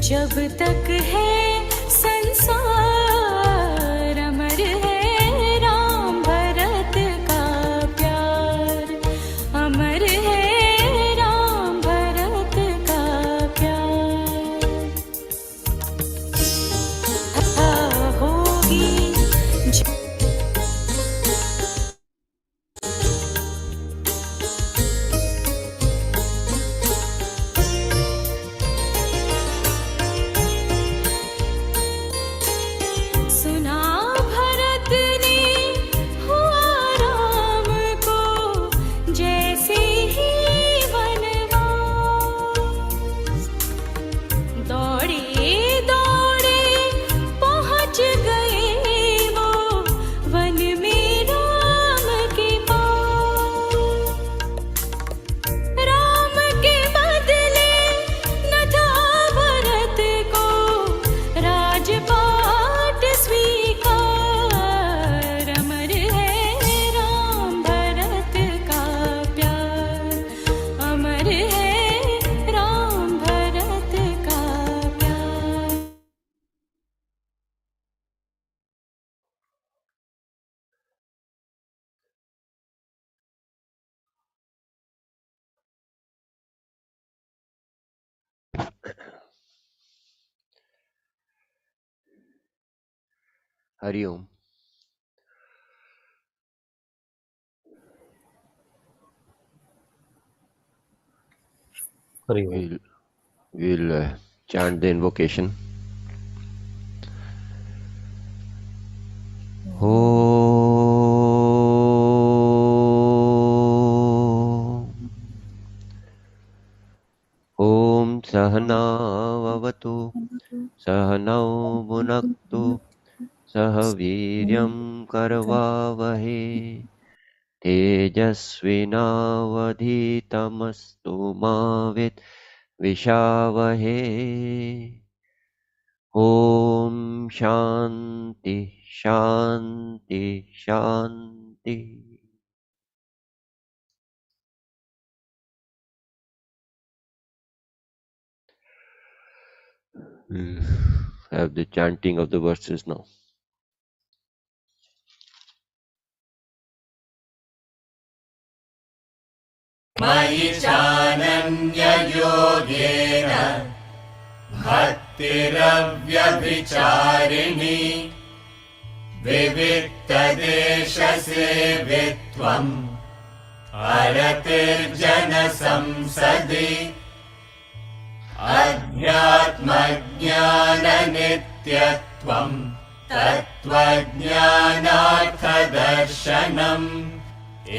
जब तक है संसार अमर है राम भरत का प्यार, अमर है राम भरत का प्यार। होगी सुना भरत ने हुआ राम को जैसे ही वनवास, दौड़े दौड़े पहुँच गए वो वन में राम के पास। राम के बदले न था भरत को राजपाट स्वीकार, अमर है राम भरत का प्यार, अमर है राम भरत का प्यार। Hariom. We'll chant the invocation. Om Sahana Vavatu Sahanau Bhunaktu Sahaviryam Karvavahe Tejasvinavadhitamastu Mavit Vishavahe। Om Shanti Shanti Shanti। We'll have the chanting of the verses now. मयि चानन्ययोगेन भक्तिरव्यभिचारिणी विविक्तदेशसेवित्वम् अरतिर्जनसंसदि अध्यात्मज्ञाननित्यत्वम् तत्त्वज्ञानार्थदर्शनम्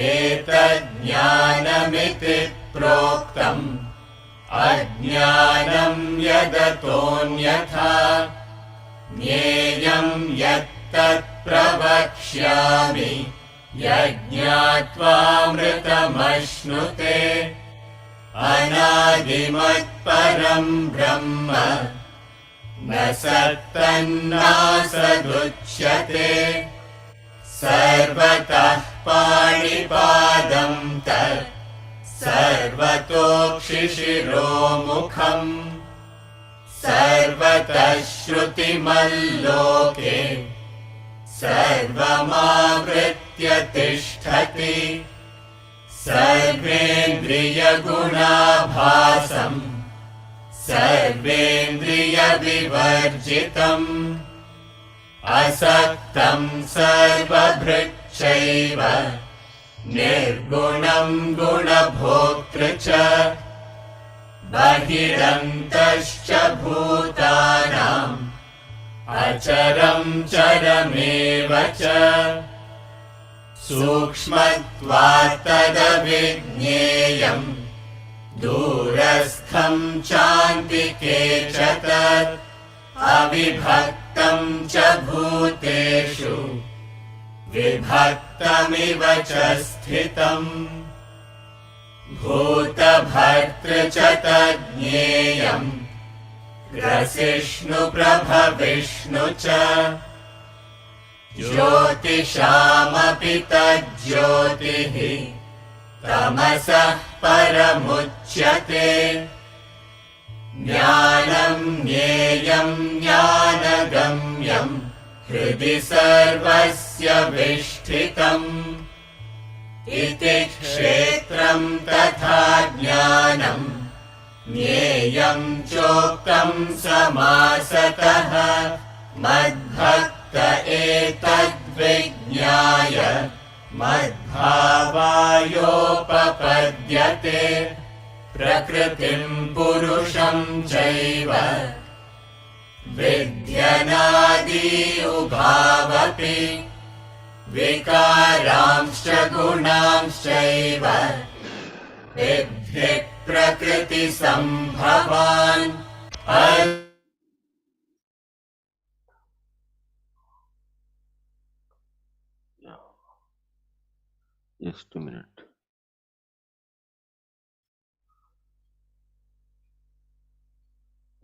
एतज्ज्ञानमिति प्रोक्तम् अज्ञानम् यदतोऽन्यथा ज्ञेयम् यत्तत् प्रवक्ष्यामि यज्ञात्वामृतमश्नुते। अनादिमत्परम् ब्रह्म न सत्तन्नासदुच्यते सर्वतः पाणिपादं तत् सर्वतोक्षिशिरोमुखम् सर्वतः श्रुतिमल्लोके सर्वमावृत्य तिष्ठति सर्वेन्द्रियगुणाभासम् सर्वेन्द्रियविवर्जितम् असक्तम् सर्वभृच्चैव निर्गुणम् गुणभोक्तृ च बहिरन्तश्च भूतानाम् अचरम् चरमेव च सूक्ष्मत्वात् तदविज्ञेयम् दूरस्थम् चान्तिके च तत् अविभक्तम् च भूतेषु विभक्तमिव च स्थितम् भूतभर्तृ च तज्ज्ञेयम् ग्रसिष्णुप्रभविष्णु च ज्योतिषामपि तज्ज्योतिः तमसः परमुच्यते ज्ञानम् ज्ञेयं ज्ञानगम्यं हृदि सर्वस्य विष्ठितम् इति क्षेत्रं तथा ज्ञानं ज्ञेयं चोक्तं समासतः मद्भक्त एतद्विज्ञाय मद्भावायोपपद्यते प्रकृतिं पुरुषं चैव विद्यनादि उभावपि विकारांश्च गुणांश्चैव विद्धि प्रकृतिसम्भवान् Just a minute.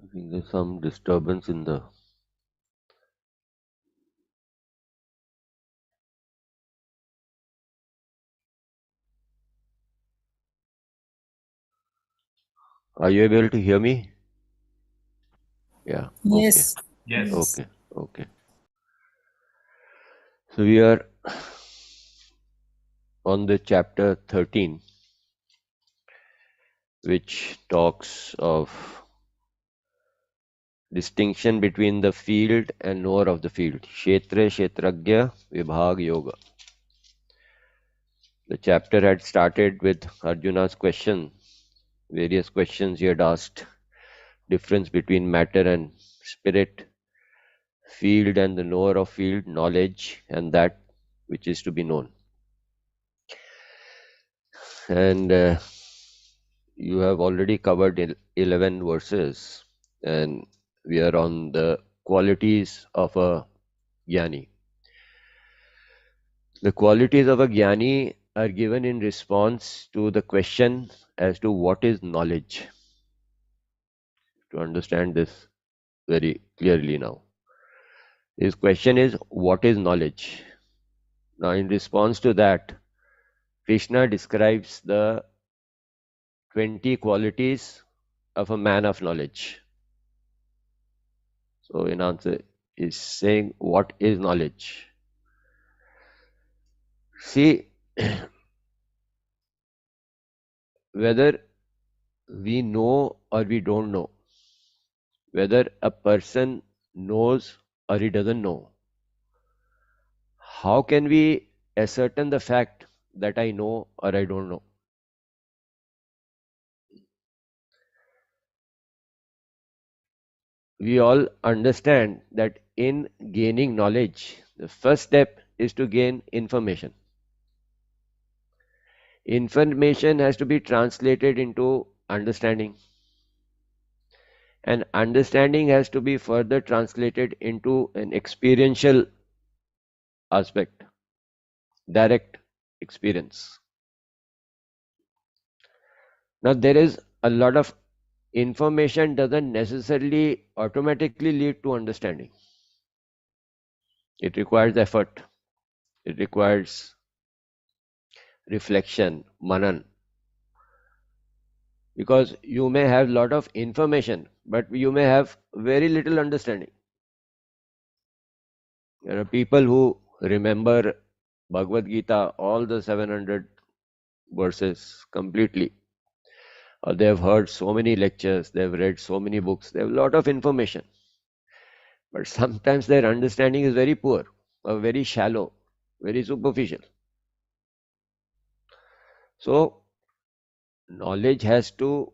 I think there's some disturbance in the. Are you able to hear me? Yeah. Yes. Yes. Okay. Okay. So we are on the chapter 13, which talks of distinction between the field and knower of the field. Kshetra, Kshetragya, Vibhag Yoga. The chapter had started with Arjuna's question, various questions he had asked, difference between matter and spirit, field and the knower of field, knowledge and that which is to be known. And you have already covered 11 verses, and we are on the qualities of a Jnani. The qualities of a Jnani are given in response to the question as to what is knowledge. To understand this very clearly now. His question is, what is knowledge? Now, in response to that, Krishna describes the 20 qualities of a man of knowledge. So, in answer, is saying, what is knowledge? See, whether we know or we don't know, whether a person knows or he doesn't know, how can we ascertain the fact that I know or I don't know? We all understand that in gaining knowledge, the first step is to gain information. Information has to be translated into understanding, and understanding has to be further translated into an experiential aspect, direct experience. Now, there is a lot of information doesn't necessarily automatically lead to understanding. It requires effort. It requires reflection, manan. Because you may have lot of information, but you may have very little understanding. There are people who remember Bhagavad Gita, all the 700 verses completely. Or they have heard so many lectures, they have read so many books, they have a lot of information. But sometimes their understanding is very poor, or very shallow, very superficial. So, knowledge has to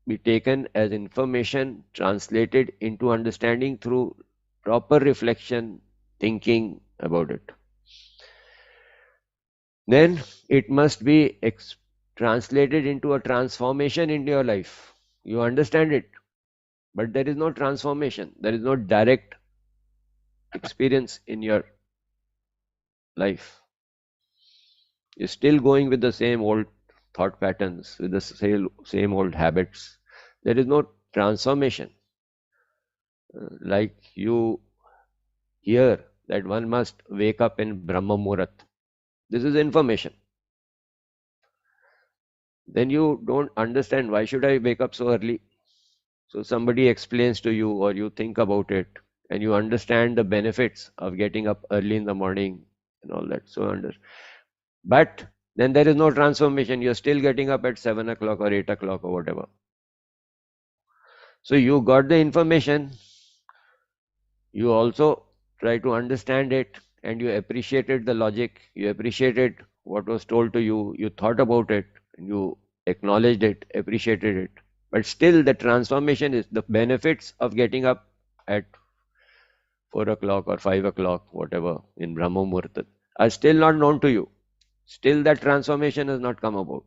be taken as information translated into understanding through proper reflection, thinking about it. Then it must be translated into a transformation in your life. You understand it, but there is no transformation. There is no direct experience in your life. You're still going with the same old thought patterns, with the same old habits. There is no transformation. Like you hear that one must wake up in Brahma Muhurat. This is information. Then you don't understand, why should I wake up so early? So somebody explains to you or you think about it and you understand the benefits of getting up early in the morning and all that. But then there is no transformation. You're still getting up at 7 o'clock or 8 o'clock or whatever. So you got the information, you also try to understand it, and you appreciated the logic, you appreciated what was told to you, you thought about it, and you acknowledged it, appreciated it. But still the transformation is the benefits of getting up at 4 o'clock or 5 o'clock, whatever, in Brahma Muhurta, are still not known to you. Still that transformation has not come about.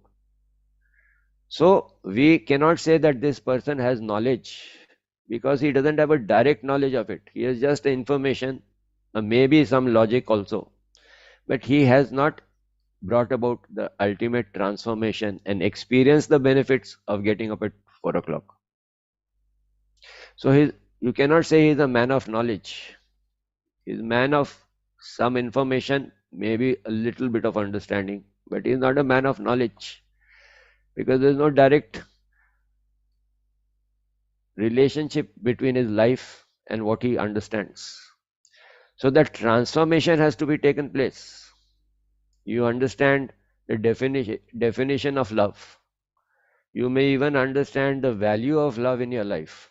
So we cannot say that this person has knowledge because he doesn't have a direct knowledge of it. He has just the information, maybe some logic also, but he has not brought about the ultimate transformation and experienced the benefits of getting up at 4 o'clock. So you cannot say he is a man of knowledge. He is a man of some information, maybe a little bit of understanding, but he is not a man of knowledge because there is no direct relationship between his life and what he understands. So that transformation has to be taken place. You understand the definition of love. You may even understand the value of love in your life.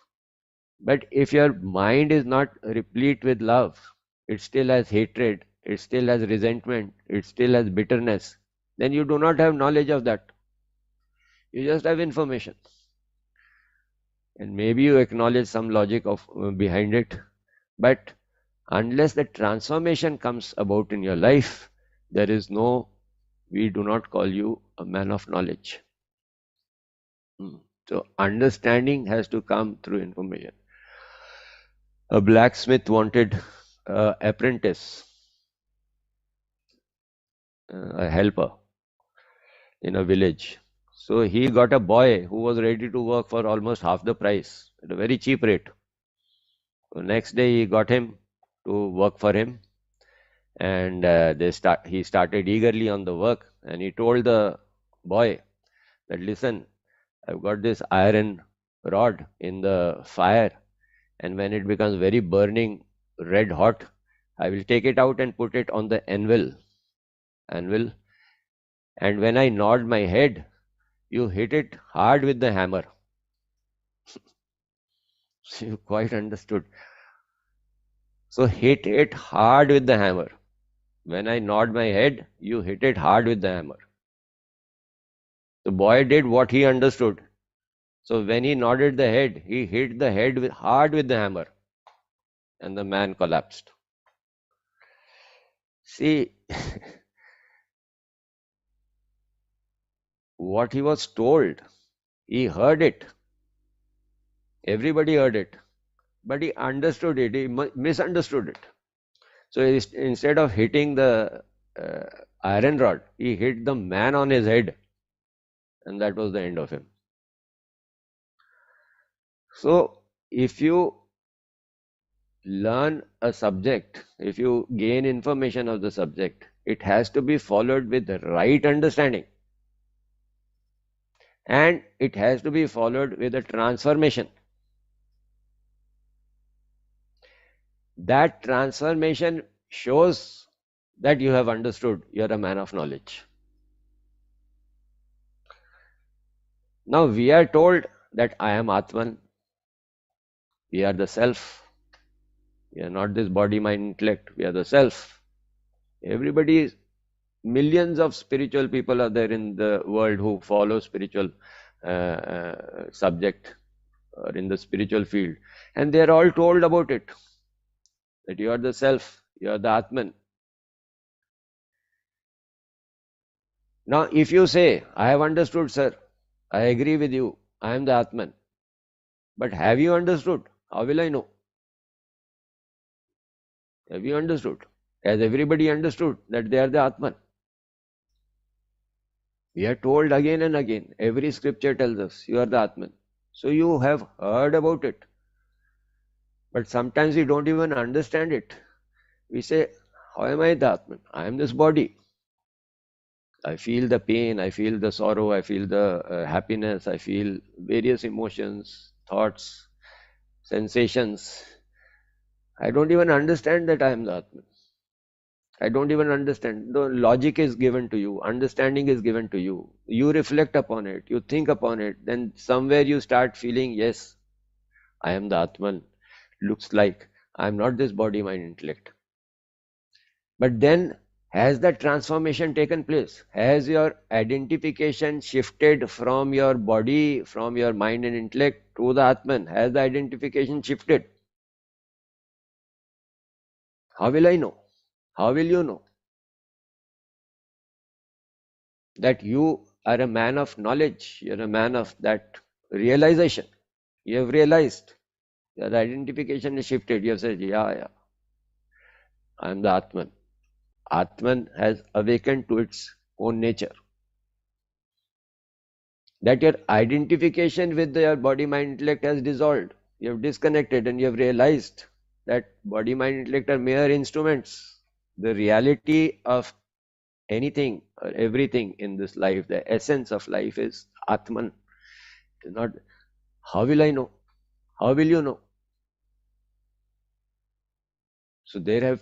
But if your mind is not replete with love, it still has hatred, it still has resentment, it still has bitterness, then you do not have knowledge of that. You just have information. And maybe you acknowledge some logic of behind it, but unless the transformation comes about in your life, we do not call you a man of knowledge. So understanding has to come through information. A blacksmith wanted an apprentice, a helper in a village. So he got a boy who was ready to work for almost half the price at a very cheap rate. So next day he got him to work for him, and he started eagerly on the work, and he told the boy that, listen, I've got this iron rod in the fire, and when it becomes very burning red hot, I will take it out and put it on the anvil, and when I nod my head, you hit it hard with the hammer. So you quite understood. So hit it hard with the hammer. When I nod my head, you hit it hard with the hammer. The boy did what he understood. So when he nodded the head, he hit the head hard with the hammer, and the man collapsed. See, what he was told, he heard it. Everybody heard it. But he understood it, he misunderstood it. So instead of hitting the iron rod, he hit the man on his head, and that was the end of him. So if you learn a subject, if you gain information of the subject, it has to be followed with the right understanding, and it has to be followed with a transformation. That transformation shows that you have understood, you are a man of knowledge. Now we are told that I am Atman, we are the self, we are not this body, mind, intellect, we are the self. Everybody, millions of spiritual people are there in the world who follow spiritual subject or in the spiritual field, and they are all told about it, that you are the self, you are the Atman. Now if you say, I have understood, sir, I agree with you, I am the Atman, but have you understood? How will I know? Have you understood? Has everybody understood that they are the Atman? We are told again and again, every scripture tells us, you are the Atman. So you have heard about it, but sometimes we don't even understand it. We say, how am I the Atman? I am this body. I feel the pain, I feel the sorrow, I feel the happiness, I feel various emotions. thoughts, sensations. I don't even understand that I am the Atman. I don't even understand. The logic is given to you, understanding is given to you. You reflect upon it, you think upon it, then somewhere you start feeling, yes, I am the Atman. Looks like I am not this body, mind, intellect. But then, has that transformation taken place? Has your identification shifted from your body, from your mind and intellect to the Atman? Has the identification shifted? How will I know? How will you know that you are a man of knowledge? You're a man of that realization. You have realized. Your identification is shifted. You have said, yeah, I am the Atman. Atman has awakened to its own nature. That your identification with your body, mind, intellect has dissolved. You have disconnected and you have realized that body, mind, intellect are mere instruments. The reality of anything or everything in this life, the essence of life is Atman. It is not, how will I know? How will you know? So there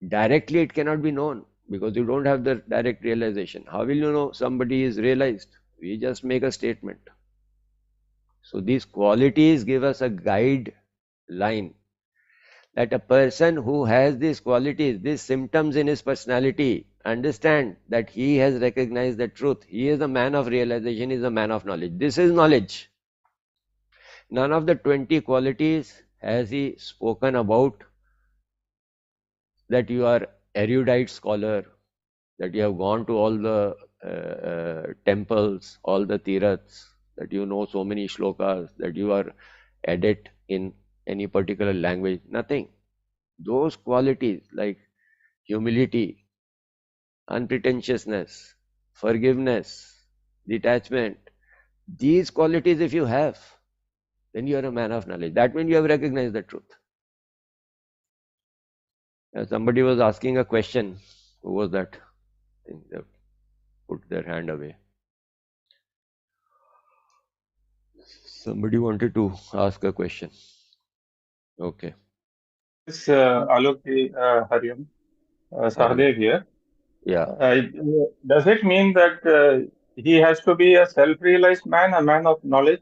directly it cannot be known because you don't have the direct realization. How will you know somebody is realized? We just make a statement. So these qualities give us a guide line that a person who has these qualities, these symptoms in his personality, understand that he has recognized the truth. He is a man of realization, he is a man of knowledge. This is knowledge. None of the 20 qualities has he spoken about that you are erudite scholar, that you have gone to all the temples, all the tirths, that you know so many shlokas, that you are adept in any particular language. Nothing. Those qualities like humility, unpretentiousness, forgiveness, detachment, these qualities if you have, then you are a man of knowledge. That means you have recognized the truth. Somebody was asking a question. Who was that? I think they put their hand away. Somebody wanted to ask a question. Okay. This Alokji, Hariam, Sahadev here. Yeah. Does it mean that he has to be a self-realized man, a man of knowledge?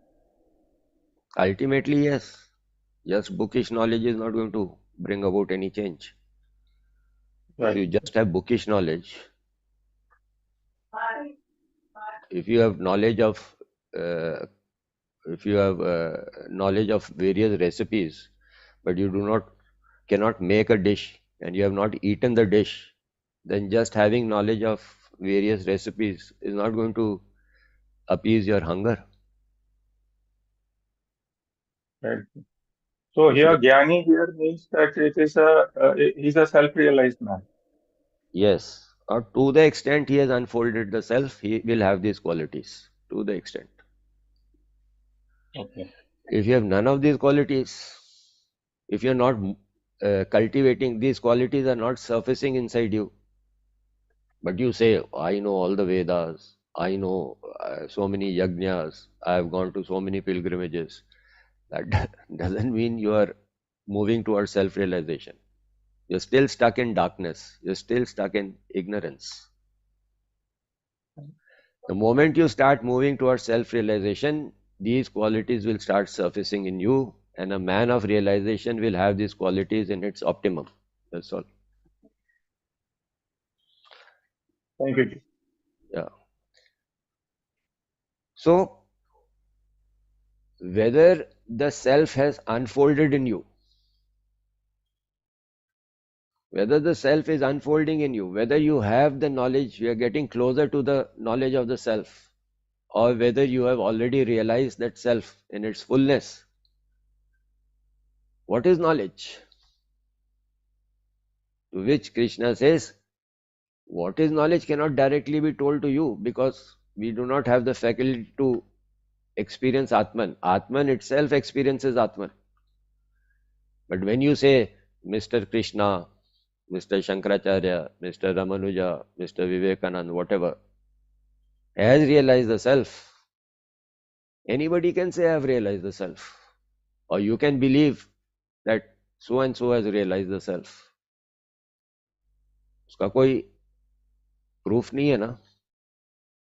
Ultimately, yes. Just bookish knowledge is not going to bring about any change. If Right. you just have bookish knowledge, if you have knowledge of uh, knowledge of various recipes, but you cannot make a dish and you have not eaten the dish, then just having knowledge of various recipes is not going to appease your hunger. Right. So If you, here, Jnani here means that he's a self-realized man. yes, or to the extent he has unfolded the self, he will have these qualities. To the extent. Okay. If you have none of these qualities, if you are not cultivating, these qualities are not surfacing inside you, but you say, I know all the Vedas, I know so many yajnas, I have gone to so many pilgrimages. That doesn't mean you are moving towards self-realization. You're still stuck in darkness. You're still stuck in ignorance. The moment you start moving towards self-realization, these qualities will start surfacing in you, and a man of realization will have these qualities in its optimum. That's all. Thank you. Yeah. So, whether the self has unfolded in you, whether the self is unfolding in you, whether you have the knowledge, you are getting closer to the knowledge of the self, or whether you have already realized that self in its fullness. What is knowledge? To which Krishna says, what is knowledge cannot directly be told to you because we do not have the faculty to experience Atman. Atman itself experiences Atman. But when you say Mr. Krishna, Mr. Shankaracharya, Mr. Ramanuja, Mr. Vivekanand, whatever, has realized the self, Anybody can say, I have realized the self. Or you can believe that so and so has realized the self. उसका कोई proof नहीं है ना.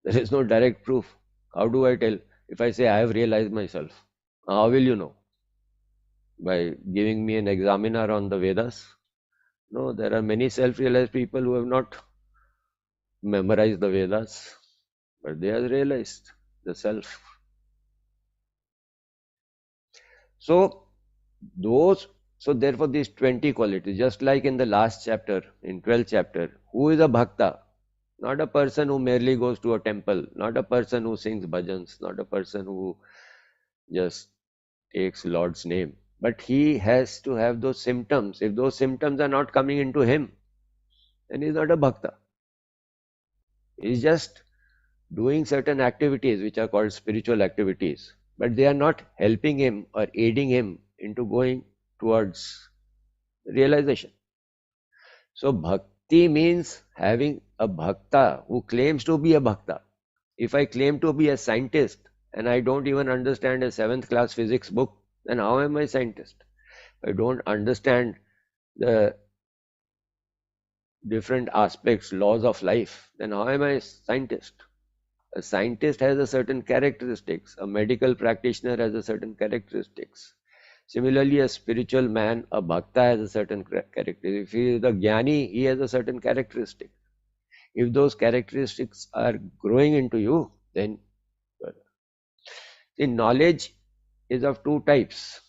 There is no direct proof. How do I tell? If I say I have realized myself, how will you know? By giving me an examiner on the Vedas? No, there are many self-realized people who have not memorized the Vedas, but they have realized the self. So therefore these 20 qualities, just like in the last chapter, in 12th chapter, who is a bhakta? Not a person who merely goes to a temple, not a person who sings bhajans, not a person who just takes Lord's name. But he has to have those symptoms. If those symptoms are not coming into him, then he is not a bhakta. He is just doing certain activities which are called spiritual activities, but they are not helping him or aiding him into going towards realization. So bhakti means having a bhakta who claims to be a bhakta. If I claim to be a scientist and I don't even understand a 7th class physics book, then how am I a scientist? If I don't understand the different aspects, laws of life, then how am I a scientist? A scientist has a certain characteristics. A medical practitioner has a certain characteristics. Similarly, a spiritual man, a bhakta, has a certain characteristic. If he is a jnani, he has a certain characteristic. If those characteristics are growing into you, then the knowledge is of two types.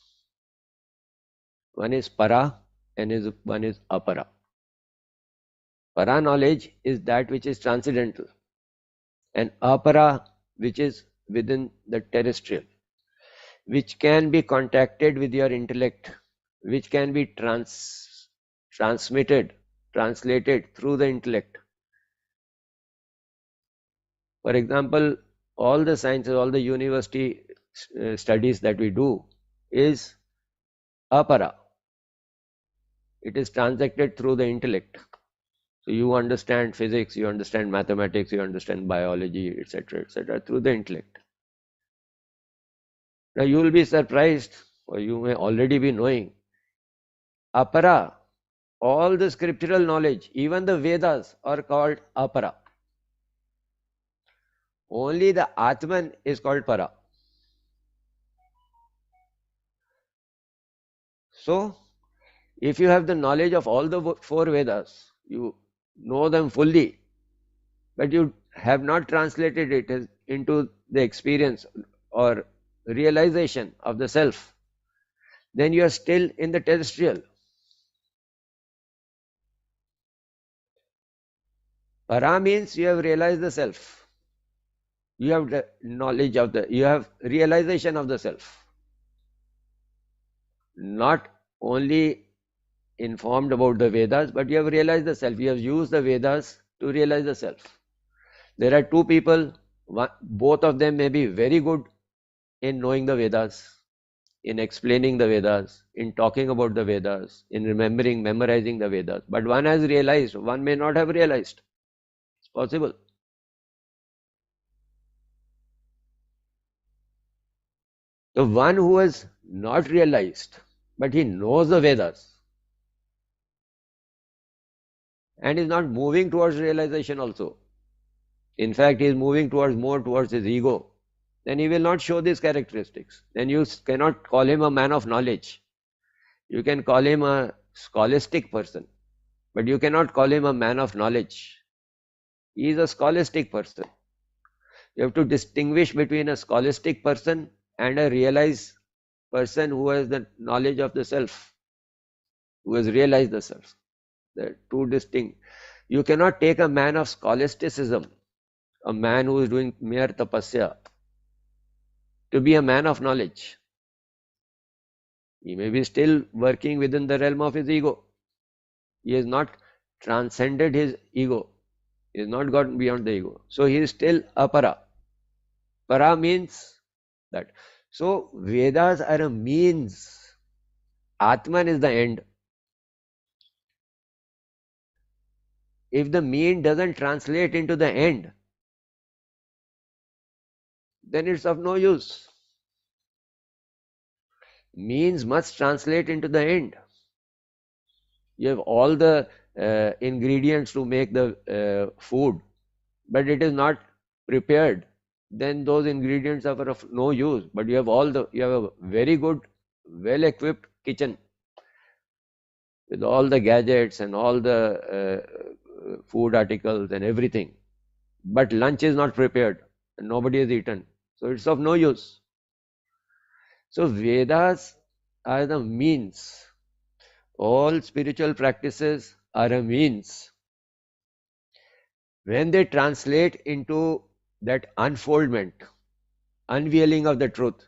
One is para and one is apara. Para knowledge is that which is transcendental, and apara which is within the terrestrial, which can be contacted with your intellect, which can be translated through the intellect. For example, all the sciences, all the university studies that we do is apara. It is transacted through the intellect. So you understand physics, you understand mathematics, you understand biology, etc., through the intellect. Now you will be surprised, or you may already be knowing, apara, all the scriptural knowledge, even the Vedas are called apara. Only the Atman is called para. So, if you have the knowledge of all the 4 Vedas, you know them fully, but you have not translated it into the experience or realization of the self, then you are still in the terrestrial. Para means you have realized the self. You have the knowledge of you have realization of the self. Not only informed about the Vedas, but you have realized the self. You have used the Vedas to realize the self. There are 2 people, both of them may be very good in knowing the Vedas, in explaining the Vedas, in talking about the Vedas, in memorizing the Vedas. But one has realized, one may not have realized. It's possible. The one who has not realized, but he knows the Vedas and is not moving towards realization also. In fact, he is moving more towards his ego. Then he will not show these characteristics. Then you cannot call him a man of knowledge. You can call him a scholastic person, but you cannot call him a man of knowledge. He is a scholastic person. You have to distinguish between a scholastic person and a realized person who has the knowledge of the self, who has realized the self. They are two distinct. You cannot take a man of scholasticism, a man who is doing mere tapasya, to be a man of knowledge. He may be still working within the realm of his ego. He has not transcended his ego. He has not gone beyond the ego. So he is still apara. Para means that. So Vedas are a means. Atman is the end. If the mean doesn't translate into the end, then it's of no use. means must translate into the end. You have all the ingredients to make the food, but it is not prepared, then those ingredients are of no use. But you have a very good, well equipped kitchen with all the gadgets and all the food articles and everything, but lunch is not prepared and nobody has eaten, so it's of no use. So Vedas are the means. All spiritual practices are a means. When they translate into that unfoldment, unveiling of the truth,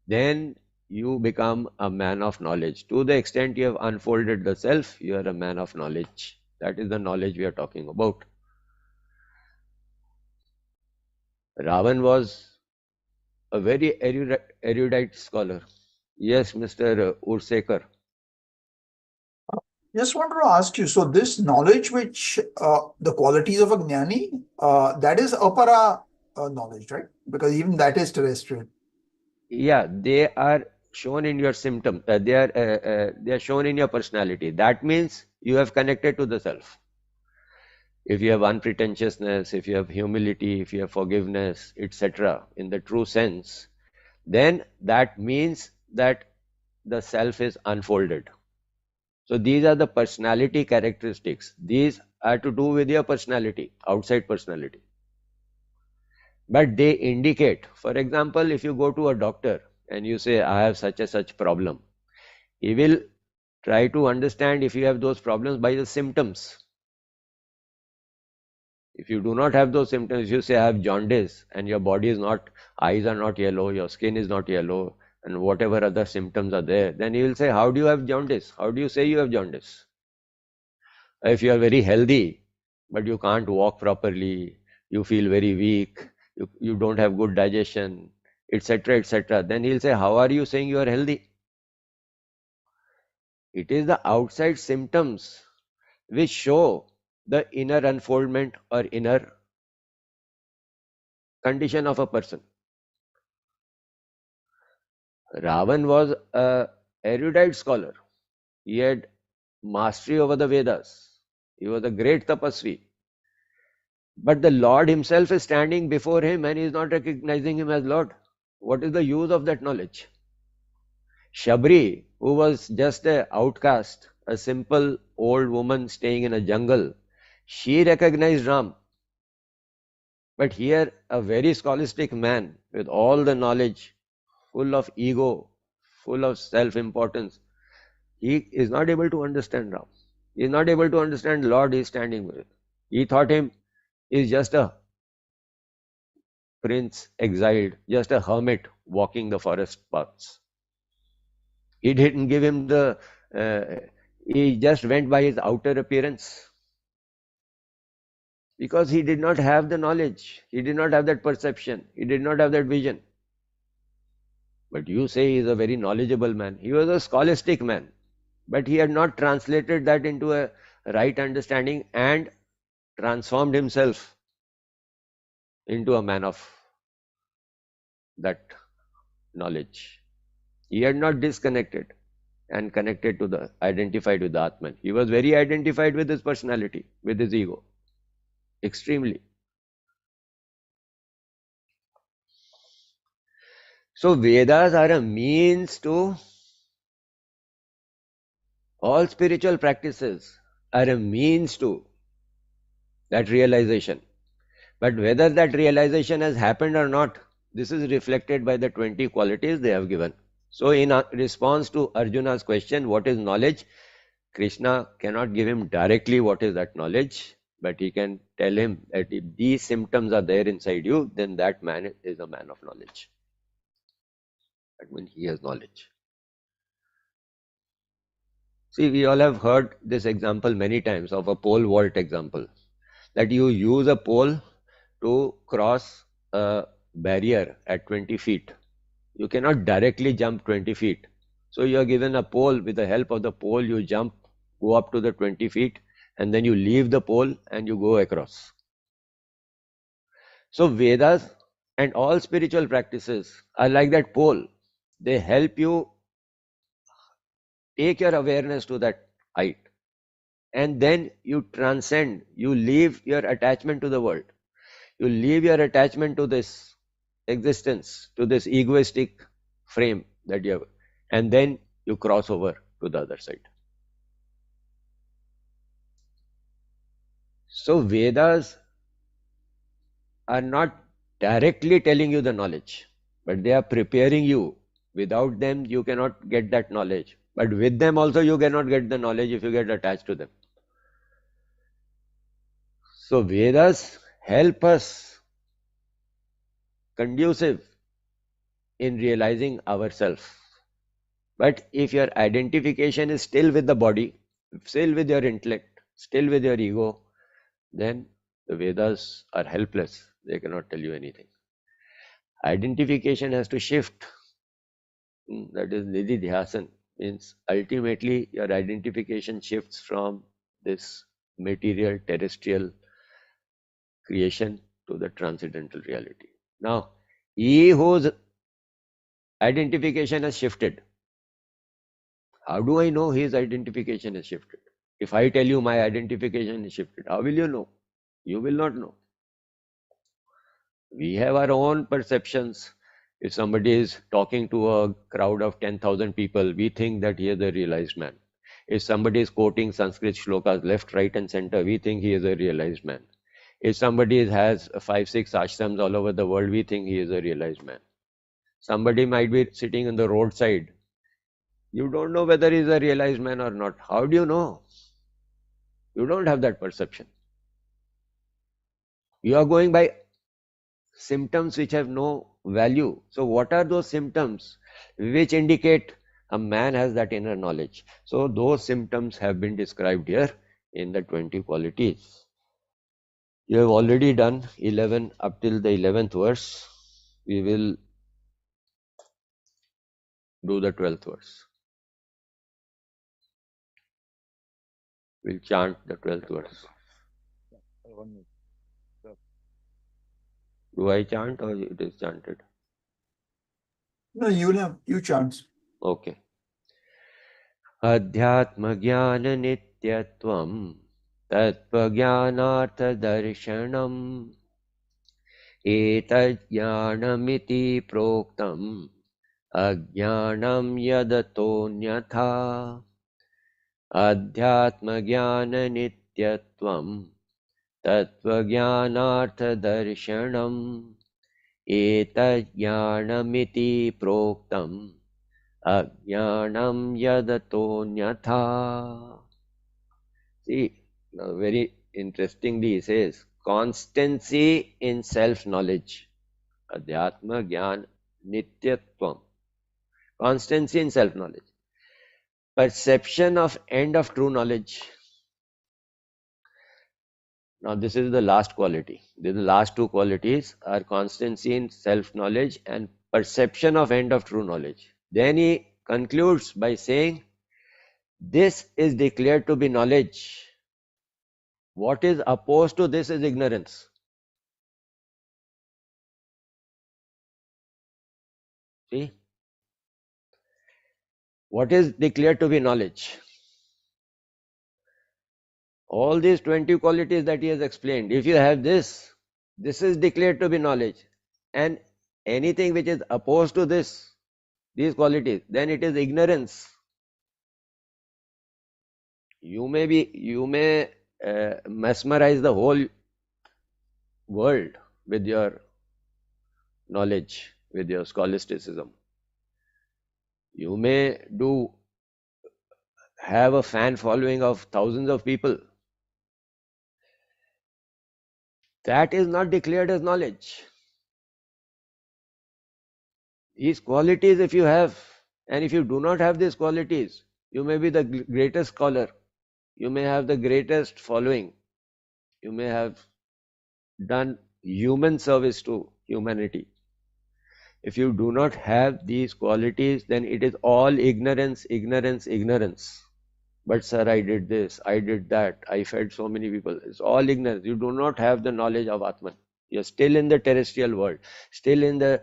then you become a man of knowledge. To the extent you have unfolded the self, you are a man of knowledge. That is the knowledge we are talking about. Ravan was a very erudite scholar. Yes, Mr. Ursekar. Just wanted to ask you, so this knowledge which the qualities of a Jnani, that is Apara knowledge, right? Because even that is terrestrial. Yeah, they are shown in your symptom. They are shown in your personality. That means you have connected to the self. If you have unpretentiousness, if you have humility, if you have forgiveness, etc., in the true sense, then that means that the self is unfolded. So these are the personality characteristics. These are to do with your personality, outside personality. But they indicate, for example, if you go to a doctor and you say, I have such a such problem, he will try to understand if you have those problems by the symptoms. If you do not have those symptoms, you say I have jaundice and your body is not, eyes are not yellow, your skin is not yellow, and whatever other symptoms are there, then he will say, how do you have jaundice? How do you say you have jaundice? If you are very healthy, but you can't walk properly, you feel very weak, you don't have good digestion, etc., etc., then he'll say, how are you saying you are healthy? It is the outside symptoms which show the inner unfoldment or inner condition of a person. Ravan was a erudite scholar. He had mastery over the Vedas. He was a great tapasvi. But the Lord himself is standing before him and he is not recognizing him as Lord. What is the use of that knowledge? Shabri, who was just an outcast, a simple old woman staying in a jungle, she recognized Ram. But here, a very scholastic man with all the knowledge, full of ego, full of self-importance, he is not able to understand Ram. He is not able to understand the Lord he is standing with. He thought him is just a prince exiled, just a hermit walking the forest paths. He didn't give him he just went by his outer appearance. Because he did not have the knowledge, he did not have that perception, he did not have that vision. But you say he is a very knowledgeable man. He was a scholastic man, but he had not translated that into a right understanding and transformed himself into a man of that knowledge. He had not disconnected and connected to the, identified with the Atman. He was very identified with his personality, with his ego. Extremely. So Vedas are a means to, all spiritual practices are a means to that realization. But whether that realization has happened or not, this is reflected by the 20 qualities they have given. So in response to Arjuna's question, what is knowledge? Krishna cannot give him directly what is that knowledge, but he can tell him that if these symptoms are there inside you, then that man is a man of knowledge. That means he has knowledge. See, we all have heard this example many times of a pole vault example, that you use a pole to cross a barrier at 20 feet. You cannot directly jump 20 feet. So you are given a pole. With the help of the pole, you jump, go up to the 20 feet, and then you leave the pole and you go across. So Vedas and all spiritual practices are like that pole. They help you take your awareness to that height. And then you transcend, you leave your attachment to the world. You leave your attachment to this existence, to this egoistic frame that you have, and then you cross over to the other side. So Vedas are not directly telling you the knowledge, but they are preparing you. Without them, you cannot get that knowledge. But with them also, you cannot get the knowledge if you get attached to them. So Vedas help us conducive in realizing ourselves. But if your identification is still with the body, still with your intellect, still with your ego, then the Vedas are helpless. They cannot tell you anything. Identification has to shift. That is Nidhi Dhyasan. Means ultimately your identification shifts from this material, terrestrial creation to the transcendental reality. Now, he whose identification has shifted, how do I know his identification is shifted? If I tell you my identification is shifted, how will you know? You will not know. We have our own perceptions. If somebody is talking to a crowd of 10,000 people, we think that he is a realized man. If somebody is quoting Sanskrit shlokas left, right and center, we think he is a realized man. If somebody has 5, 6 ashrams all over the world, we think he is a realized man. Somebody might be sitting on the roadside. You don't know whether he is a realized man or not. How do you know? You don't have that perception. You are going by symptoms which have no value. So what are those symptoms which indicate a man has that inner knowledge? So those symptoms have been described here in the 20 qualities. You have already done 11 up till the 11th verse. We will do the 12th verse. We'll chant the 12th verse. Do I chant or it is chanted? No, you chant. Okay. Adhyatma jnana nityatvam tattva darshanam etajnanamiti proktam ajnanam yadatonyatha. Adhyatma jnana nityatvam tattva darshanam etajnanamiti proktam ajnanam yadatonyatha. See, now very interestingly he says, constancy in self-knowledge. Adhyatma jnana nityatvam. Constancy in self-knowledge. Perception of end of true knowledge. Now this is the last quality. The last two qualities are constancy in self-knowledge and perception of end of true knowledge. Then he concludes by saying, this is declared to be knowledge. What is opposed to this is ignorance. See? What is declared to be knowledge? All these 20 qualities that he has explained, if you have this, this is declared to be knowledge. And anything which is opposed to this, these qualities, then it is ignorance. You may mesmerize the whole world with your knowledge, with your scholasticism. You may have a fan following of thousands of people. That is not declared as knowledge. These qualities if you have, and if you do not have these qualities, you may be the greatest scholar, you may have the greatest following, you may have done human service to humanity. If you do not have these qualities, then it is all ignorance, ignorance, ignorance. But sir, I did this, I did that, I fed so many people. It's all ignorance. You do not have the knowledge of Atman. You're still in the terrestrial world, still in the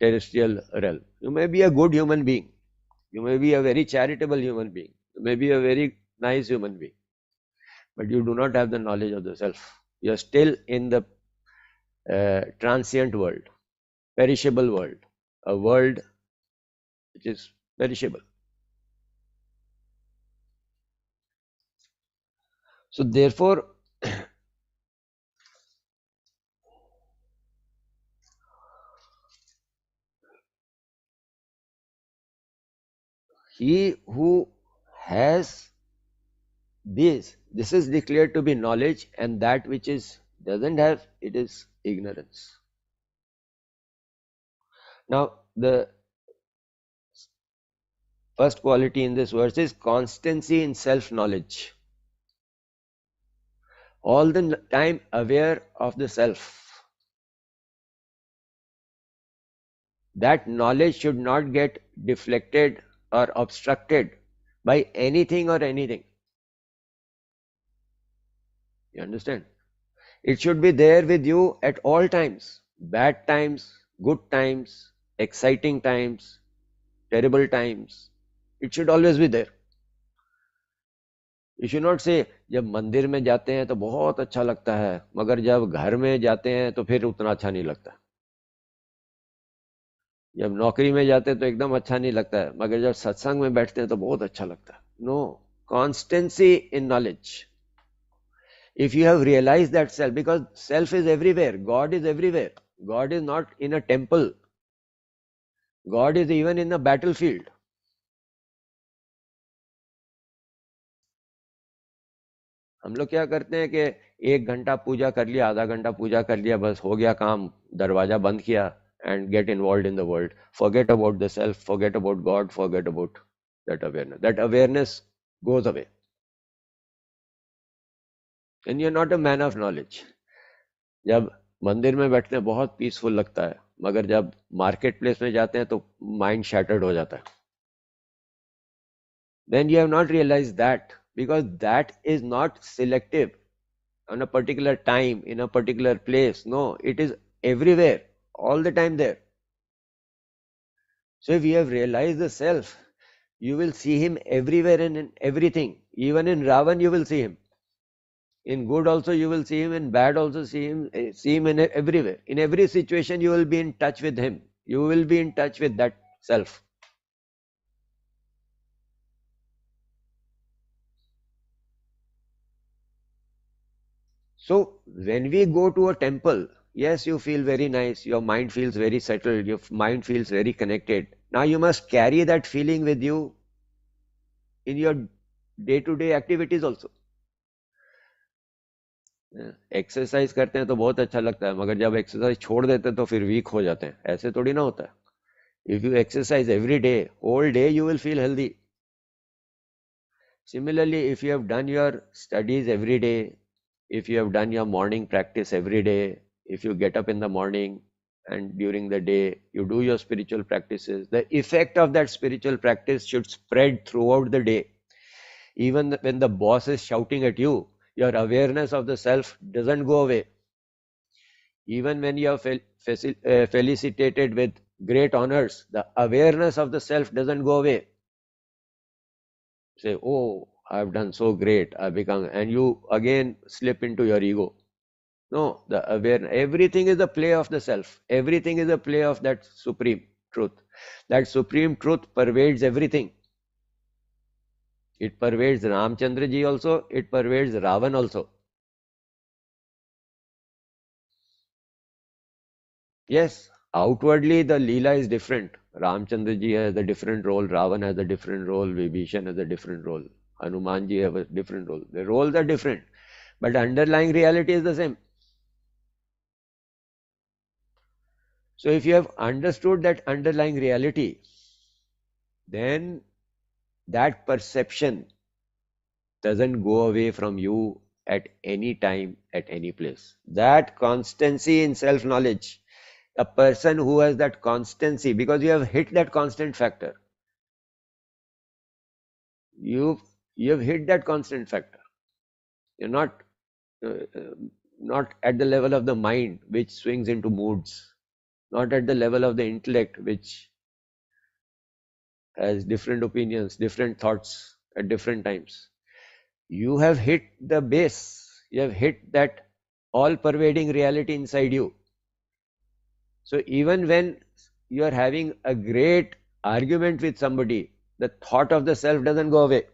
terrestrial realm. You may be a good human being, You may be a very charitable human being. You may be a very nice human being. But you do not have the knowledge of the self. You are still in the transient world, perishable world, a world which is perishable. So therefore, he who has this is declared to be knowledge, and that which is doesn't have, it is ignorance. Now, the first quality in this verse is constancy in self-knowledge. All the time aware of the self. That knowledge should not get deflected or obstructed by anything or anything. You understand? It should be there with you at all times. Bad times, good times, exciting times, terrible times. It should always be there. You should not say, जब मंदिर में जाते हैं तो बहुत अच्छा लगता है, मगर जब घर में जाते हैं तो फिर उतना अच्छा नहीं लगता. जब नौकरी में जाते हैं तो एकदम अच्छा नहीं लगता है, मगर जब सत्संग में बैठते हैं तो बहुत अच्छा लगता है. No, constancy in knowledge. If you have realized that self, because self is everywhere, God is everywhere. God is not in a temple. God is even in the battlefield. हम लोग क्या करते हैं कि 1 घंटा पूजा कर लिया, आधा घंटा पूजा कर लिया, बस हो गया काम, दरवाजा बंद किया, and get involved in the world. Forget about the self, forget about God, forget about that awareness. That awareness goes away. And you're not a man of knowledge. जब मंदिर में बैठते हैं बहुत पीसफुल लगता है, मगर जब मार्केट प्लेस में जाते हैं तो माइंड शैटर्ड हो जाता है. Then you have not realized that, because that is not selective on a particular time, in a particular place. No, it is everywhere, all the time there. So if you have realized the self, you will see him everywhere and in everything. Even in Ravana you will see him. In good also you will see him, in bad also see him in everywhere. In every situation you will be in touch with him. You will be in touch with that self. So when we go to a temple, yes, you feel very nice, your mind feels very settled, your mind feels very connected. Now you must carry that feeling with you in your day-to-day activities also. Exercise करते हैं तो बहुत अच्छा लगता है, मगर जब exercise छोड़ देते हैं तो फिर वीक हो जाते हैं. ऐसे थोड़ी ना होता है. If you exercise every day, whole day, you will feel healthy. Similarly, if you have done your studies every day, if you have done your morning practice every day, if you get up in the morning and during the day you do your spiritual practices, the effect of that spiritual practice should spread throughout the day. Even when the boss is shouting at you, your awareness of the self doesn't go away. Even when you are felicitated with great honors, the awareness of the self doesn't go away. Say, oh, I've done so great, I've become, and you again slip into your ego. No, the awareness, everything is a play of the self. Everything is a play of that supreme truth. That supreme truth pervades everything. It pervades Ramchandra ji also, it pervades Ravan also. Yes, outwardly the Leela is different. Ramchandra ji has a different role, Ravan has a different role, Vibhishan has a different role, Hanuman ji has a different role. The roles are different, but underlying reality is the same. So if you have understood that underlying reality, then that perception doesn't go away from you at any time, at any place. That constancy in self-knowledge, a person who has that constancy, because you have hit that constant factor. You have hit that constant factor. You're not at the level of the mind which swings into moods, not at the level of the intellect which has different opinions, different thoughts at different times. You have hit the base, you have hit that all pervading reality inside you. So even when you are having a great argument with somebody, the thought of the self doesn't go away.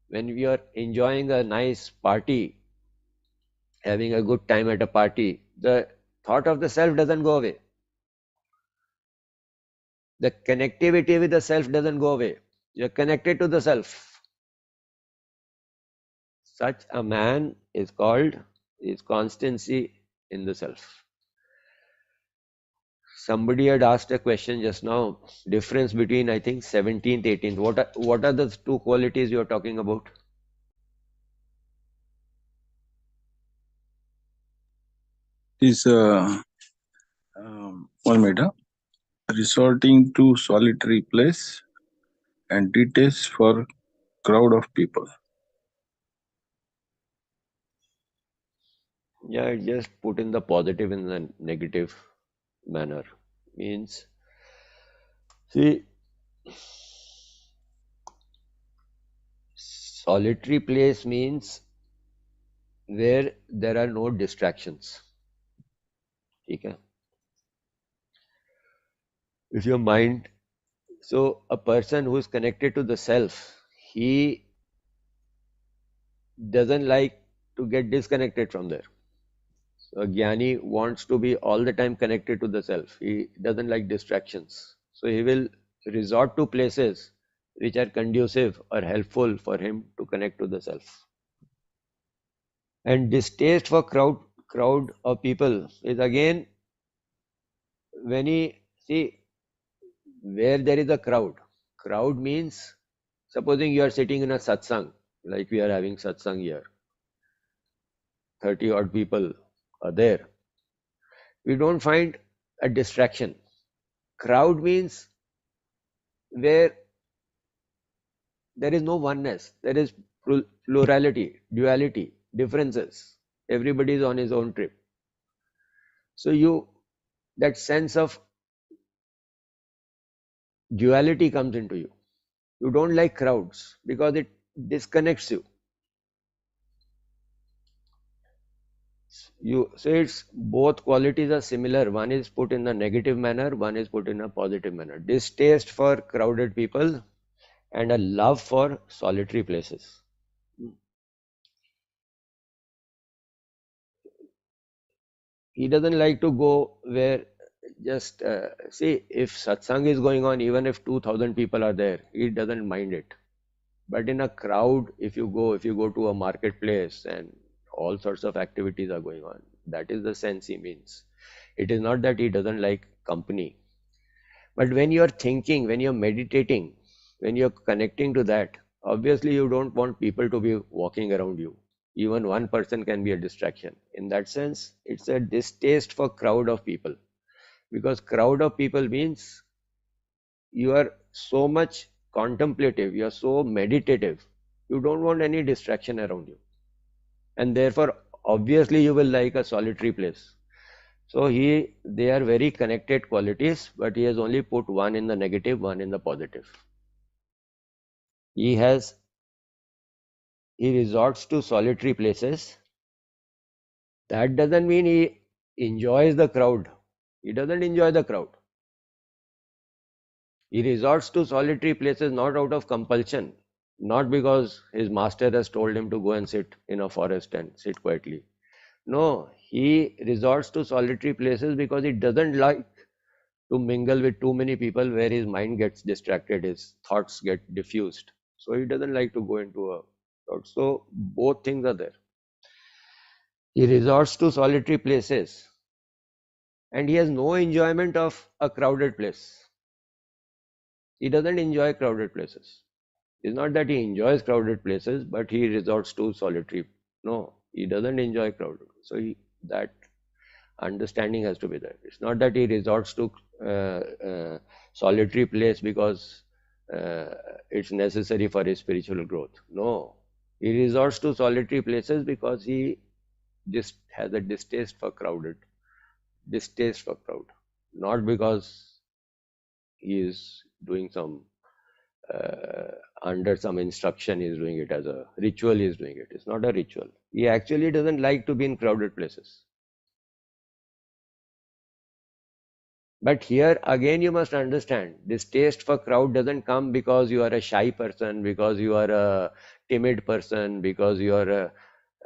When we are enjoying a nice party, having a good time at a party, the thought of the self doesn't go away. The connectivity with the self doesn't go away. You're connected to the self. Such a man is called is constancy in the self. Somebody had asked a question just now, difference between I think 17th, 18th. What are the two qualities you're talking about? Is one minute. Resorting to solitary place and detest for crowd of people. Yeah, just put in the positive in the negative manner. Means, see, solitary place means where there are no distractions. Okay? If your mind, so a person who is connected to the self, he doesn't like to get disconnected from there. So a Jnani wants to be all the time connected to the self. He doesn't like distractions. So he will resort to places which are conducive or helpful for him to connect to the self. And distaste for crowd of people is again when he see where there is a crowd means supposing you are sitting in a satsang like we are having satsang here, 30 odd people are there, we don't find a distraction. Crowd means where there is no oneness, there is plurality, duality, differences, everybody is on his own trip. So you that sense of duality comes into you. You don't like crowds because it disconnects you. So it's both qualities are similar. One is put in a negative manner, one is put in a positive manner. Distaste for crowded people and a love for solitary places. He doesn't like to go where just see if satsang is going on, even if 2000 people are there, he doesn't mind it. But in a crowd, if you go to a marketplace and all sorts of activities are going on, that is the sense he means. It is not that he doesn't like company. But when you are thinking, when you are meditating, when you are connecting to that, obviously you don't want people to be walking around you. Even one person can be a distraction. In that sense, it's a distaste for crowd of people. Because crowd of people means you are so much contemplative, you are so meditative, you don't want any distraction around you. And therefore, obviously you will like a solitary place. So they are very connected qualities, but he has only put one in the negative, one in the positive. He resorts to solitary places. That doesn't mean he enjoys the crowd. He doesn't enjoy the crowd. He resorts to solitary places not out of compulsion, not because his master has told him to go and sit in a forest and sit quietly. No, he resorts to solitary places because he doesn't like to mingle with too many people where his mind gets distracted, his thoughts get diffused. So he doesn't like to go into a crowd. So both things are there. He resorts to solitary places and he has no enjoyment of a crowded place. He doesn't enjoy crowded places. It's not that he enjoys crowded places, but he resorts to solitary. No, he doesn't enjoy crowded. So that understanding has to be there. It's not that he resorts to solitary place because it's necessary for his spiritual growth. No, he resorts to solitary places because he just has a distaste for crowd, not because he is doing some under some instruction, he is doing it as a ritual, he is doing it. It's not a ritual. He actually doesn't like to be in crowded places. But here again you must understand, this taste for crowd doesn't come because you are a shy person, because you are a timid person, because you are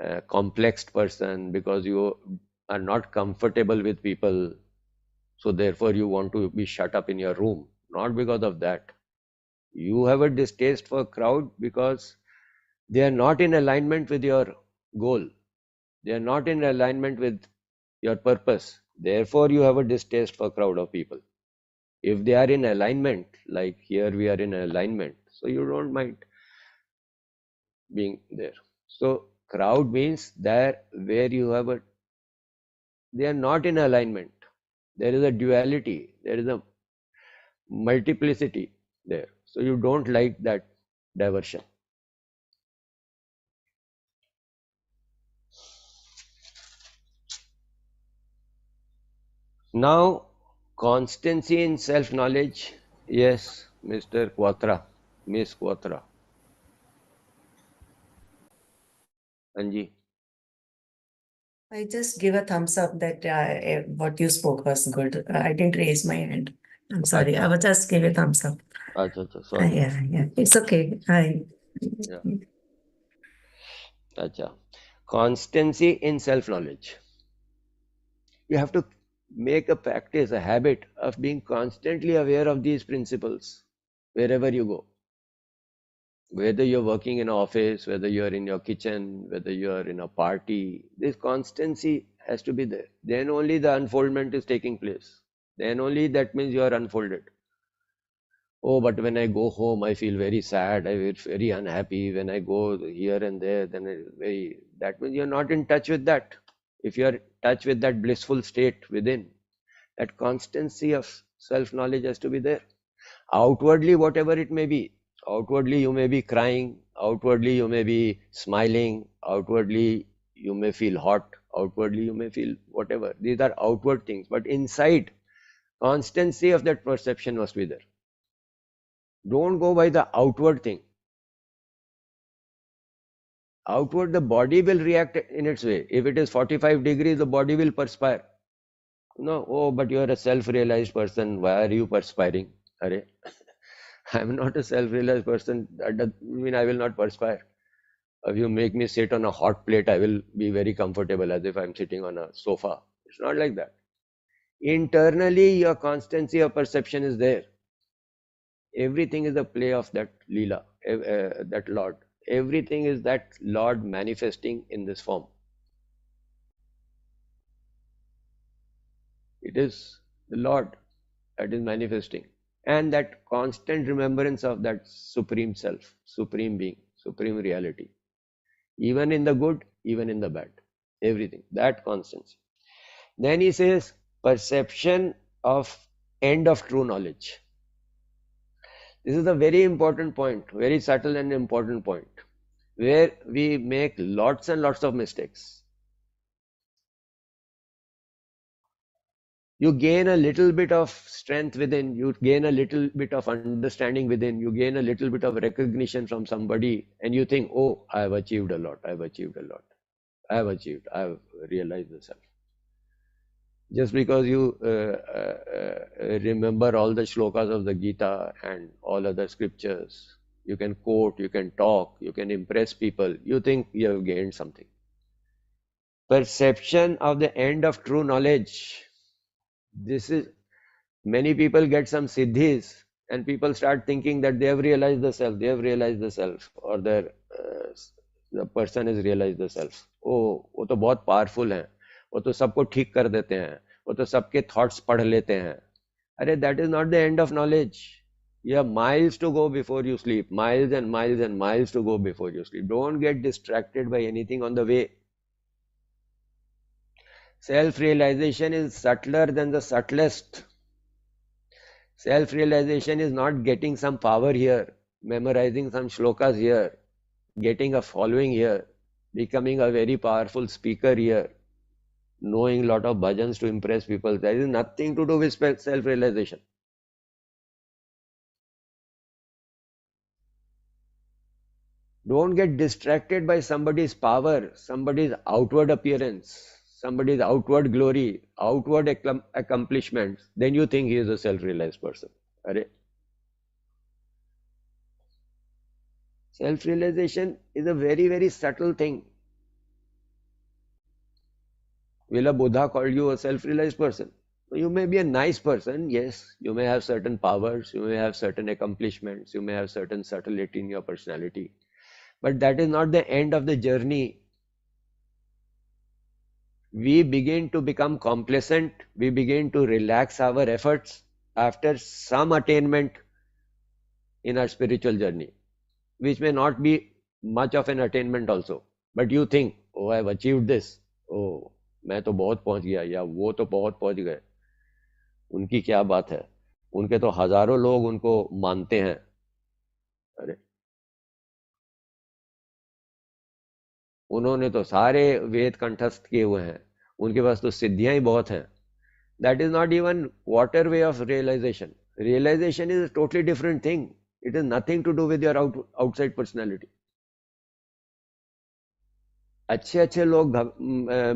a complexed person, because you are not comfortable with people, so therefore you want to be shut up in your room. Not because of that. You have a distaste for crowd because they are not in alignment with your goal. They are not in alignment with your purpose. Therefore you have a distaste for crowd of people. If they are in alignment, like here we are in alignment, so you don't mind being there. So crowd means that where you have a, they are not in alignment. There is a duality, there is a multiplicity there. So you don't like that diversion. Now, constancy in self-knowledge. Yes, Mr. Quatra, Miss Quatra. Anji. I just give a thumbs up that what you spoke was good. I didn't raise my hand. I'm sorry. I Acha, will just give a thumbs up. acha, sorry. Yeah. It's okay. Yeah. Acha. Constancy in self-knowledge. You have to make a practice, a habit of being constantly aware of these principles wherever you go. Whether you're working in an office, whether you're in your kitchen, whether you're in a party, this constancy has to be there. Then only the unfoldment is taking place. Then only that means you are unfolded. Oh, but when I go home, I feel very sad. I feel very unhappy. When I go here and there, then that means you're not in touch with that. If you're in touch with that blissful state within, that constancy of self-knowledge has to be there. Outwardly, whatever it may be, outwardly you may be crying, outwardly you may be smiling, outwardly you may feel hot, outwardly you may feel whatever. These are outward things, but inside, constancy of that perception must be there. Don't go by the outward thing. Outward, the body will react in its way. If it is 45 degrees, the body will perspire. No, oh, but you are a self-realized person. Why are you perspiring? Are I am not a self-realized person. That doesn't mean I will not perspire. If you make me sit on a hot plate, I will be very comfortable as if I am sitting on a sofa. It's not like that. Internally, your constancy of perception is there. Everything is a play of that Leela, that Lord. Everything is that Lord manifesting in this form. It is the Lord that is manifesting. And that constant remembrance of that Supreme Self, Supreme Being, Supreme Reality. Even in the good, even in the bad. Everything. That constancy. Then he says, perception of end of true knowledge. This is a very important point, very subtle and important point, where we make lots and lots of mistakes. You gain a little bit of strength within, you gain a little bit of understanding within, you gain a little bit of recognition from somebody, and you think, oh, I have achieved a lot, I have achieved a lot, I have achieved, I have realized the self. Just because you remember all the shlokas of the Gita and all other scriptures, you can quote, you can talk, you can impress people, you think you have gained something. Perception of the end of true knowledge. This is, many people get some siddhis and people start thinking that they have realized the self, they have realized the self, or the person has realized the self. Oh, वो तो बहुत powerful हैं, वो तो सबको ठीक कर देते हैं, वो तो सबके thoughts पढ़ लेते हैं. अरे, that is not the end of knowledge. You have miles to go before you sleep, miles and miles and miles to go before you sleep. Don't get distracted by anything on the way. Self-realization is subtler than the subtlest. Self-realization is not getting some power here, memorizing some shlokas here, getting a following here, becoming a very powerful speaker here, knowing a lot of bhajans to impress people. There is nothing to do with self-realization. Don't get distracted by somebody's power, somebody's outward appearance, somebody's outward glory, outward accomplishments. Then you think he is a self-realized person. Arre. Self-realization is a very, very subtle thing. Will a Buddha call you a self-realized person? You may be a nice person, yes. You may have certain powers, you may have certain accomplishments, you may have certain subtlety in your personality. But that is not the end of the journey. We begin to become complacent, we begin to relax our efforts after some attainment in our spiritual journey, which may not be much of an attainment also. But you think, oh, I've achieved this. Oh, मैं तो बहुत पहुंच गया या वो तो बहुत पहुंच गए. उनकी क्या बात है, उनके तो हजारों लोग उनको मानते हैं. अरे उन्होंने तो सारे वेद कंठस्थ किए हुए हैं, उनके पास तो सिद्धियां ही बहुत हैं. That is not even quarter way of realization. Realization is a totally different thing. It has nothing to do with your outside personality. अच्छे अच्छे लोग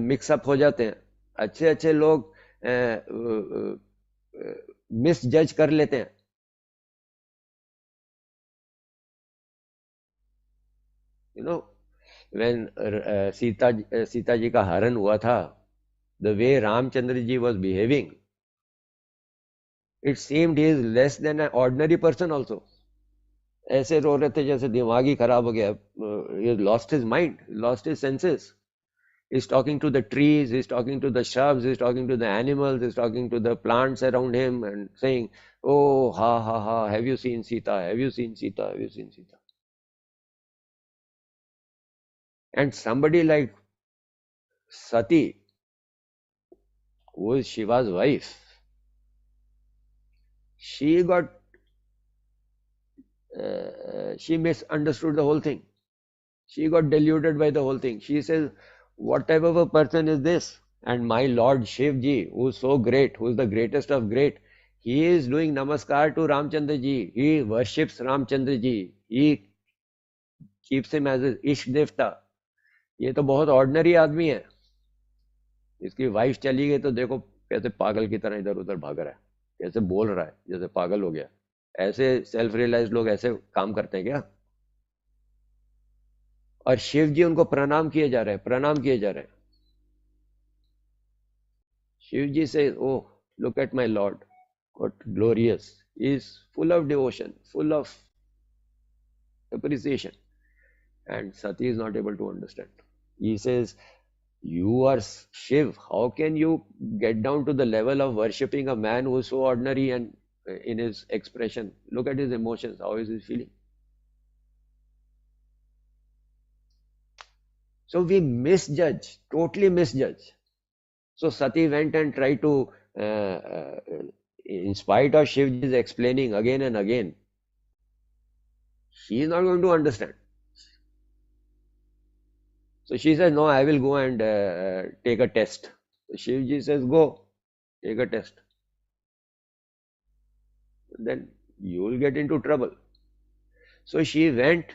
मिक्सअप हो जाते हैं, अच्छे अच्छे लोग मिस जज कर लेते हैं. You know, when Sita ji का हरण हुआ था, the way Ramchandra ji was behaving, it seemed he is less than an ordinary person also. ऐसे रो रहे थे जैसे दिमाग ही खराब हो गया. He lost his mind, lost his senses. He's talking to the trees, he's talking to the shrubs, he's talking to the animals, he's talking to the plants around him and saying, oh, ha, ha, ha, have you seen Sita? Have you seen Sita? Have you seen Sita? And somebody like Sati, who is Shiva's wife, she misunderstood the whole thing. She got deluded by the whole thing. She says, what type of a person is this? And my Lord Shivji, who is so great, who is the greatest of great, he is doing namaskar to Ramchandra ji. He worships Ramchandra ji. He keeps him as his Ish Devta. ये तो बहुत ordinary आदमी है. इसकी wife चली गई तो देखो कैसे पागल की तरह इधर उधर भाग रहा है, कैसे बोल रहा है जैसे पागल हो गया. ऐसे सेल्फ रियलाइज लोग ऐसे काम करते हैं क्या? और शिव जी उनको प्रणाम किए जा रहे हैं, प्रणाम किए जा रहे हैं. शिव जी से, ओह, look at my Lord, what glorious. He is full of devotion, full of appreciation. And Sati is not able to understand. He says, you are Shiv. How can you get down to the level of worshipping a man who is so ordinary and in his expression? Look at his emotions. How is he feeling? So we misjudge, totally misjudge. So Sati went and tried to, in spite of Shivji's explaining again and again, she is not going to understand. So she says, no, I will go and take a test. So Shivji says, go, take a test. Then you will get into trouble. So she went,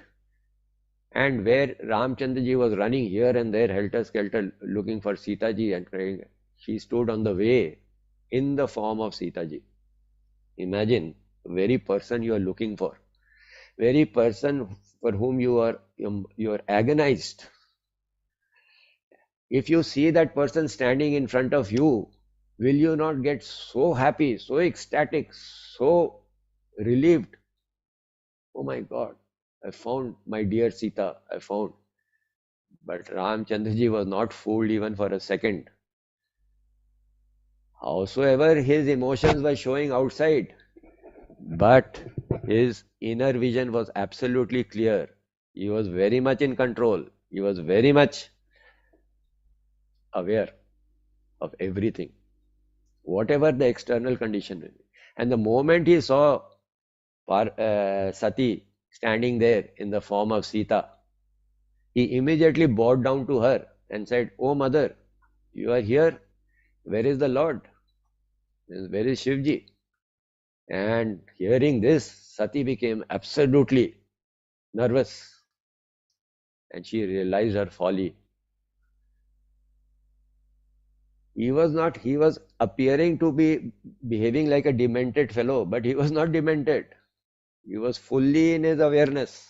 and where Ramchandra ji was running here and there, helter-skelter, looking for Sita ji and crying, she stood on the way in the form of Sita ji. Imagine, the very person you are looking for, very person for whom you are agonized. If you see that person standing in front of you, will you not get so happy, so ecstatic, so relieved? Oh my God, I found my dear Sita, I found. But Ramchandra ji was not fooled even for a second. Howsoever his emotions were showing outside, but his inner vision was absolutely clear. He was very much in control. He was very much aware of everything, whatever the external condition may be. And the moment he saw Sati standing there in the form of Sita, he immediately bowed down to her and said, oh mother, you are here. Where is the Lord? Where is Shivji? And hearing this, Sati became absolutely nervous. and she realized her folly. He was appearing to be behaving like a demented fellow, but he was not demented. He was fully in his awareness.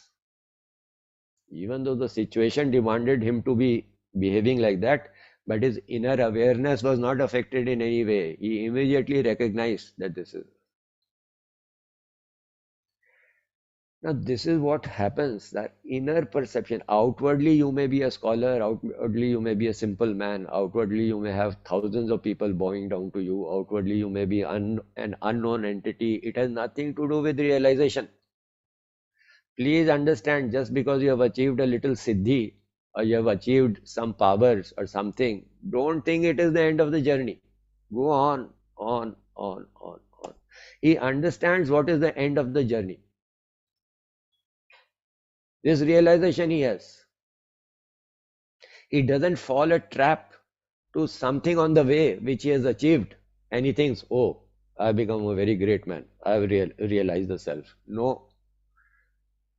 Even though the situation demanded him to be behaving like that, but his inner awareness was not affected in any way. He immediately recognized that this is. Now, this is what happens, that inner perception. Outwardly, you may be a scholar, outwardly, you may be a simple man, outwardly, you may have thousands of people bowing down to you, outwardly, you may be an unknown entity. It has nothing to do with realization. Please understand, just because you have achieved a little siddhi, or you have achieved some powers or something, don't think it is the end of the journey. Go on, on, on, on, on. He understands what is the end of the journey. This realization he has. He doesn't fall a trap to something on the way which he has achieved, and he thinks, oh, I've become a very great man. I've realized the self. No.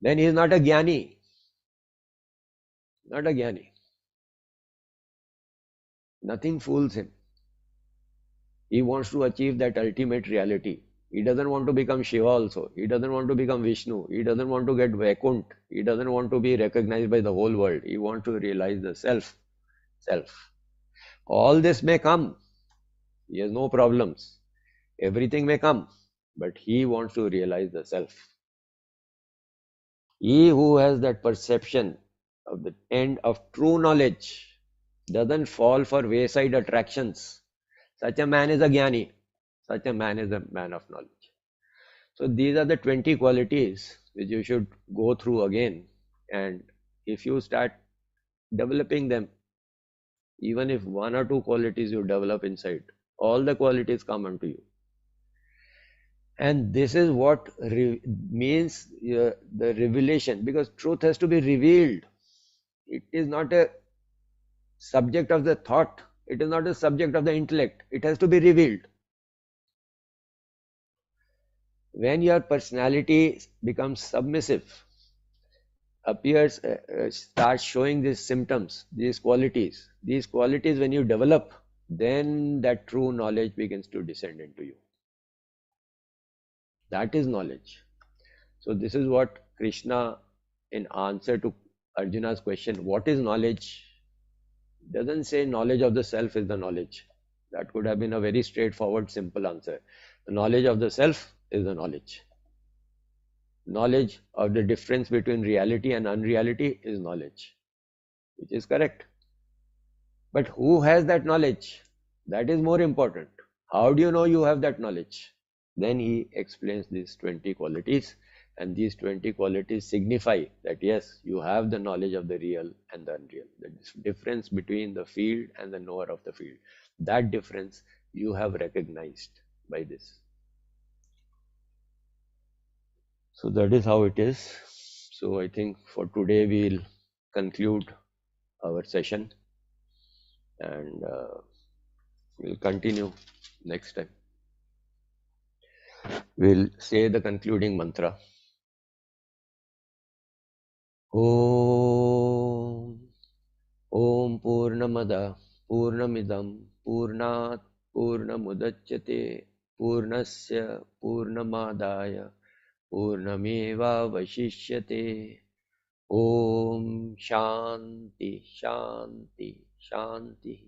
Then he is not a Jnani. Not a Jnani. Nothing fools him. He wants to achieve that ultimate reality. He doesn't want to become Shiva also. He doesn't want to become Vishnu. He doesn't want to get Vaikunt. He doesn't want to be recognized by the whole world. He wants to realize the self. Self. All this may come. He has no problems. Everything may come. But he wants to realize the self. He who has that perception of the end of true knowledge doesn't fall for wayside attractions. Such a man is a Jnani. Such a man is a man of knowledge. So these are the 20 qualities which you should go through again. And if you start developing them, even if one or two qualities you develop inside, all the qualities come unto you. And this is what means the revelation, because truth has to be revealed. It is not a subject of the thought. It is not a subject of the intellect. It has to be revealed. When your personality becomes submissive, starts showing these symptoms, these qualities when you develop, then that true knowledge begins to descend into you. That is knowledge. So this is what Krishna, in answer to Arjuna's question, what is knowledge? Doesn't say knowledge of the self is the knowledge. That could have been a very straightforward, simple answer. The knowledge of the self is the knowledge. Knowledge of the difference between reality and unreality is knowledge, which is correct. But who has that knowledge? That is more important. How do you know you have that knowledge? Then he explains these 20 qualities, and these 20 qualities signify that yes, you have the knowledge of the real and the unreal. The difference between the field and the knower of the field. That difference you have recognized by this. So that is how it is. So I think for today we'll conclude our session, and we'll continue next time. We'll say the concluding mantra. Om Purnamada Purnamidam Purnat Purnamudachyate Purnasya Purnamadaya Purnameva Vashishyate. Om Shanti Shanti Shanti.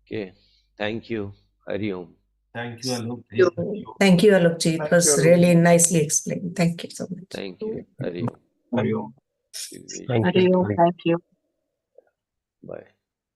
Okay, thank you. Hari Om. Thank you, Alokji. Thank you, Alokji. It Thank was you, really Alokji. nicely explained. Thank you so much. Thank you. Hari Om. Hari Om. Bye.